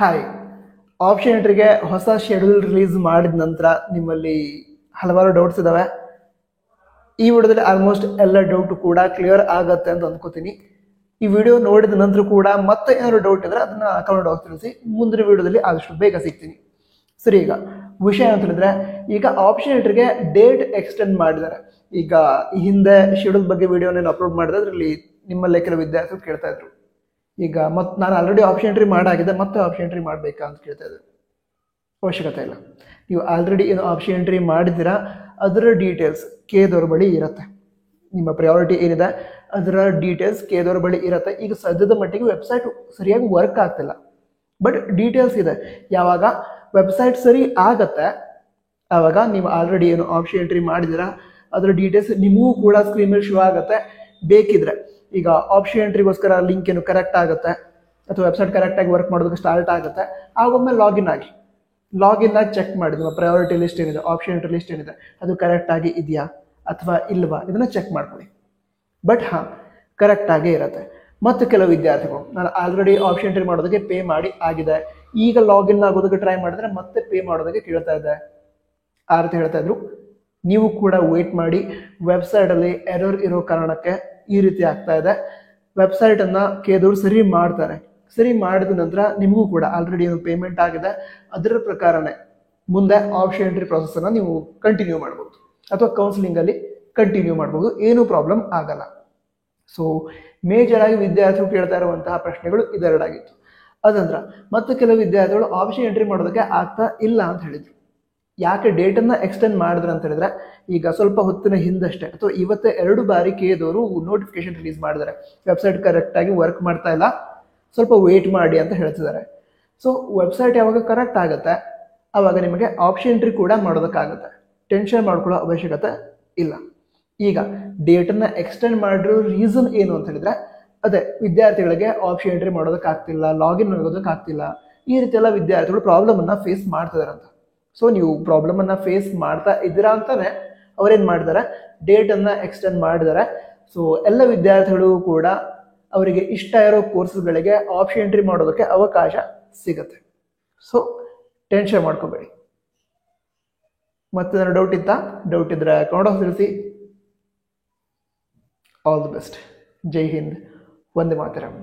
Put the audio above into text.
Hi, option ಎಂಟ್ರಿಗೆ ಹೊಸ schedule release ಮಾಡಿದ ನಂತರ ನಿಮ್ಮಲ್ಲಿ ಹಲವಾರು ಡೌಟ್ಸ್ ಇದ್ದಾವೆ. ಈ ವಿಡಿಯೋದಲ್ಲಿ ಆಲ್ಮೋಸ್ಟ್ ಎಲ್ಲ ಡೌಟ್ ಕೂಡ ಕ್ಲಿಯರ್ ಆಗತ್ತೆ ಅಂತ ಅಂದ್ಕೋತೀನಿ. ಈ ವಿಡಿಯೋ ನೋಡಿದ ನಂತರ ಕೂಡ ಮತ್ತೆ ಏನಾದ್ರು ಡೌಟ್ ಇದ್ರೆ ಅದನ್ನ ಕಮೆಂಟ್ ಬಾಕ್ಸ್ ತಿಳಿಸಿ. ಮುಂದಿನ ವಿಡಿಯೋದಲ್ಲಿ ಆದಷ್ಟು ಬೇಗ ಸಿಗ್ತೀನಿ. ಸರಿ, ಈಗ ವಿಷಯ ಅಂತ ಹೇಳಿದ್ರೆ, ಈಗ ಆಪ್ಷನ್ ಎಂಟ್ರಿಗೆ ಡೇಟ್ ಎಕ್ಸ್ಟೆಂಡ್ ಮಾಡಿದ್ದಾರೆ. ಈಗ ಈ ಹಿಂದೆ ಶೆಡ್ಯೂಲ್ ಬಗ್ಗೆ ವಿಡಿಯೋನ ಅಪ್ಲೋಡ್ ಮಾಡಿದ್ರೆ ಅದರಲ್ಲಿ ನಿಮ್ಮಲ್ಲೇ ಕೆಲವು ವಿದ್ಯಾರ್ಥಿಗಳು ಕೇಳ್ತಾ ಇದ್ರು, ಈಗ ನಾನು ಆಲ್ರೆಡಿ ಆಪ್ಷನ್ ಎಂಟ್ರಿ ಮಾಡಾಗಿದೆ, ಮತ್ತೆ ಆಪ್ಷನ್ ಎಂಟ್ರಿ ಮಾಡಬೇಕಾ ಅಂತ ಕೇಳ್ತಾ ಇದ್ರು. ಅವಶ್ಯಕತೆ ಇಲ್ಲ. ನೀವು ಆಲ್ರೆಡಿ ಏನು ಆಪ್ಷನ್ ಎಂಟ್ರಿ ಮಾಡಿದ್ದೀರಾ ಅದರ ಡೀಟೇಲ್ಸ್ ಕೇದವ್ರ ಬಳಿ ಇರುತ್ತೆ. ನಿಮ್ಮ ಪ್ರಯಾರಿಟಿ ಏನಿದೆ ಅದರ ಡೀಟೇಲ್ಸ್ ಕೇದವ್ರ ಬಳಿ ಇರುತ್ತೆ. ಈಗ ಸದ್ಯದ ಮಟ್ಟಿಗೆ ವೆಬ್ಸೈಟ್ ಸರಿಯಾಗಿ ವರ್ಕ್ ಆಗ್ತಿಲ್ಲ, ಬಟ್ ಡೀಟೇಲ್ಸ್ ಇದೆ. ಯಾವಾಗ ವೆಬ್ಸೈಟ್ ಸರಿ ಆಗತ್ತೆ ಆವಾಗ ನೀವು ಆಲ್ರೆಡಿ ಏನು ಆಪ್ಷನ್ ಎಂಟ್ರಿ ಮಾಡಿದ್ದೀರಾ ಅದರ ಡೀಟೇಲ್ಸ್ ನಿಮಗೂ ಕೂಡ ಸ್ಕ್ರೀನ್ ಮೇಲೆ ಶೋ ಆಗುತ್ತೆ. ಬೇಕಿದ್ರೆ ಈಗ ಆಪ್ಷನ್ ಎಂಟ್ರಿಗೋಸ್ಕರ ಲಿಂಕ್ ಏನು ಕರೆಕ್ಟ್ ಆಗುತ್ತೆ ಅಥವಾ ವೆಬ್ಸೈಟ್ ಕರೆಕ್ಟಾಗಿ ವರ್ಕ್ ಮಾಡೋದಕ್ಕೆ ಸ್ಟಾರ್ಟ್ ಆಗುತ್ತೆ, ಆಗೊಮ್ಮೆ ಲಾಗಿನ್ ಆಗಿ ಚೆಕ್ ಮಾಡಿ ನಿಮ್ಮ ಪ್ರಯಾರಿಟಿ ಲಿಸ್ಟ್ ಏನಿದೆ, ಆಪ್ಷನ್ ಎಂಟ್ರಿ ಲಿಸ್ಟ್ ಏನಿದೆ ಅದು ಕರೆಕ್ಟಾಗಿ ಇದೆಯಾ ಅಥವಾ ಇಲ್ವಾ ಇದನ್ನು ಚೆಕ್ ಮಾಡ್ಕೊಳ್ಳಿ. ಬಟ್ ಕರೆಕ್ಟಾಗೇ ಇರುತ್ತೆ. ಮತ್ತು ಕೆಲವು ವಿದ್ಯಾರ್ಥಿಗಳು ನಾನು ಆಲ್ರೆಡಿ ಆಪ್ಷನ್ ಎಂಟ್ರಿ ಮಾಡೋದಕ್ಕೆ ಪೇ ಮಾಡಿ ಆಗಿದೆ, ಈಗ ಲಾಗಿನ್ ಆಗೋದಕ್ಕೆ ಟ್ರೈ ಮಾಡಿದ್ರೆ ಮತ್ತೆ ಪೇ ಮಾಡೋದಕ್ಕೆ ಕೇಳ್ತಾ ಇದೆ ಆ ರೀತಿ ಹೇಳ್ತಾ ಇದ್ರು. ನೀವು ಕೂಡ ವೇಟ್ ಮಾಡಿ. ವೆಬ್ಸೈಟಲ್ಲಿ ಎರರ್ ಇರೋ ಕಾರಣಕ್ಕೆ ಈ ರೀತಿ ಆಗ್ತಾ ಇದೆ. ವೆಬ್ಸೈಟನ್ನು ಕೇದವ್ರು ಸರಿ ಮಾಡ್ತಾರೆ. ಸರಿ ಮಾಡಿದ ನಂತರ ನಿಮಗೂ ಕೂಡ ಆಲ್ರೆಡಿ ಏನು ಪೇಮೆಂಟ್ ಆಗಿದೆ ಅದರ ಪ್ರಕಾರನೇ ಮುಂದೆ ಆಪ್ಷನ್ ಎಂಟ್ರಿ ಪ್ರಾಸೆಸನ್ನು ನೀವು ಕಂಟಿನ್ಯೂ ಮಾಡ್ಬೋದು ಅಥವಾ ಕೌನ್ಸಿಲಿಂಗಲ್ಲಿ ಕಂಟಿನ್ಯೂ ಮಾಡ್ಬೋದು. ಏನೂ ಪ್ರಾಬ್ಲಮ್ ಆಗಲ್ಲ. ಸೊ ಮೇಜರ್ ಆಗಿ ವಿದ್ಯಾರ್ಥಿಗಳು ಕೇಳ್ತಾ ಇರುವಂತಹ ಪ್ರಶ್ನೆಗಳು ಇದೆರಡಾಗಿತ್ತು. ಅದಂದ್ರೆ ಮತ್ತೆ ಕೆಲವು ವಿದ್ಯಾರ್ಥಿಗಳು ಆಪ್ಷನ್ ಎಂಟ್ರಿ ಮಾಡೋದಕ್ಕೆ ಆಗ್ತಾ ಇಲ್ಲ ಅಂತ ಹೇಳಿದ್ರು. ಯಾಕೆ ಡೇಟನ್ನು ಎಕ್ಸ್ಟೆಂಡ್ ಮಾಡಿದ್ರು ಅಂತ ಹೇಳಿದ್ರೆ, ಈಗ ಸ್ವಲ್ಪ ಹೊತ್ತಿನ ಹಿಂದಷ್ಟೇ ಅಥವಾ ಇವತ್ತೇ 2 ಬಾರಿ ಕೇದವರು ನೋಟಿಫಿಕೇಶನ್ ರಿಲೀಸ್ ಮಾಡಿದ್ದಾರೆ, ವೆಬ್ಸೈಟ್ ಕರೆಕ್ಟಾಗಿ ವರ್ಕ್ ಮಾಡ್ತಾ ಇಲ್ಲ, ಸ್ವಲ್ಪ ವೇಟ್ ಮಾಡಿ ಅಂತ ಹೇಳ್ತಿದ್ದಾರೆ. ಸೊ ವೆಬ್ಸೈಟ್ ಯಾವಾಗ ಕರೆಕ್ಟ್ ಆಗುತ್ತೆ ಆವಾಗ ನಿಮಗೆ ಆಪ್ಷನ್ ಎಂಟ್ರಿ ಕೂಡ ಮಾಡೋದಕ್ಕಾಗುತ್ತೆ. ಟೆನ್ಷನ್ ಮಾಡ್ಕೊಳ್ಳೋ ಅವಶ್ಯಕತೆ ಇಲ್ಲ. ಈಗ ಡೇಟನ್ನು ಎಕ್ಸ್ಟೆಂಡ್ ಮಾಡಿರೋ ರೀಸನ್ ಏನು ಅಂತ ಹೇಳಿದ್ರೆ, ಅದೇ ವಿದ್ಯಾರ್ಥಿಗಳಿಗೆ ಆಪ್ಷನ್ ಎಂಟ್ರಿ ಮಾಡೋದಕ್ಕಾಗ್ತಿಲ್ಲ, ಲಾಗಿನ್ ಆಗೋದಕ್ಕಾಗ್ತಿಲ್ಲ, ಈ ರೀತಿ ಎಲ್ಲ ವಿದ್ಯಾರ್ಥಿಗಳು ಪ್ರಾಬ್ಲಮನ್ನು ಫೇಸ್ ಮಾಡ್ತಿದ್ದಾರೆ ಅಂತ. ಸೊ ನೀವು ಪ್ರಾಬ್ಲಮನ್ನು ಫೇಸ್ ಮಾಡ್ತಾ ಇದ್ದೀರಾ ಅಂತಾನೆ ಅವರೇನು ಮಾಡಿದ್ದಾರೆ, ಡೇಟನ್ನು ಎಕ್ಸ್ಟೆಂಡ್ ಮಾಡಿದ್ದಾರೆ. ಸೊ ಎಲ್ಲ ವಿದ್ಯಾರ್ಥಿಗಳು ಕೂಡ ಅವರಿಗೆ ಇಷ್ಟ ಇರೋ ಕೋರ್ಸ್ಗಳಿಗೆ ಆಪ್ಷನ್ ಎಂಟ್ರಿ ಮಾಡೋದಕ್ಕೆ ಅವಕಾಶ ಸಿಗುತ್ತೆ. ಸೊ ಟೆನ್ಷನ್ ಮಾಡ್ಕೋಬೇಡಿ. ಮತ್ತೆ ಡೌಟ್ ಇತ್ತಾ? ಡೌಟ್ ಇದ್ರೆ ಕನ್ನಡ ತಿಳಿಸಿ. All the best. ಜೈ ಹಿಂದ್. ವಂದೇ ಮಾತರಂ.